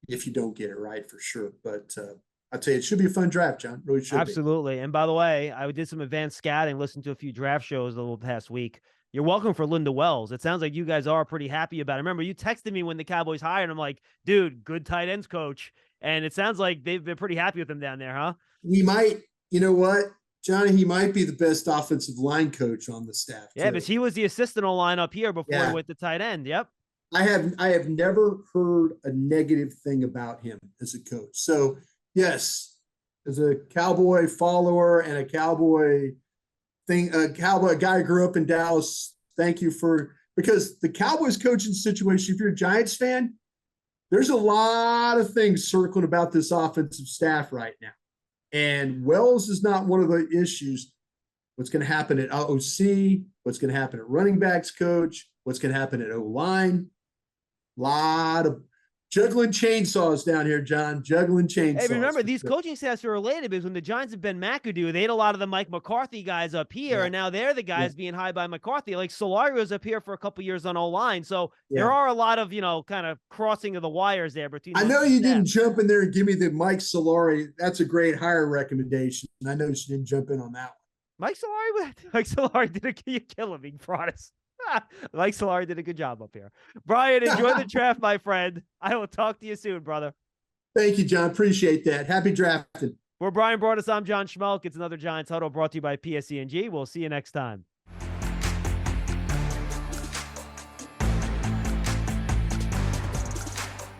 if you don't get it right, for sure. But I'll tell you, it should be a fun draft, John. Really should Absolutely. And by the way, I did some advanced scouting, listened to a few draft shows the little past week. You're welcome for Linda Wells. It sounds like you guys are pretty happy about it. Remember, you texted me when the Cowboys hired him. I'm like, dude, good tight ends coach. And it sounds like they've been pretty happy with him down there, huh? He might, you know what, Johnny, he might be the best offensive line coach on the staff. Yeah, because he was the assistant line up here before he went to tight end. Yep. I have never heard a negative thing about him as a coach. So yes, as a Cowboy follower and a Cowboy guy who grew up in Dallas, thank you because the Cowboys coaching situation, if you're a Giants fan, there's a lot of things circling about this offensive staff right now. And Wells is not one of the issues. What's going to happen at OC, what's going to happen at running backs coach, what's going to happen at O-line. A lot of juggling chainsaws down here, John. Juggling chainsaws. Hey, remember, these coaching staffs are related because when the Giants have been McAdoo, they had a lot of the Mike McCarthy guys up here, and now they're the guys being hired by McCarthy. Like Solari was up here for a couple of years on O-line. So there are a lot of, kind of crossing of the wires there between. I know you didn't jump in there and give me the Mike Solari. That's a great hire recommendation. I know you didn't jump in on that one. Mike Solari did you kill him, being Broaddus. Mike Solari did a good job up here. Brian, enjoy the draft, my friend. I will talk to you soon, brother. Thank you, John. Appreciate that. Happy drafting. For Bryan Broaddus, I'm John Schmeelk. It's another Giants Huddle brought to you by PSEG. We'll see you next time.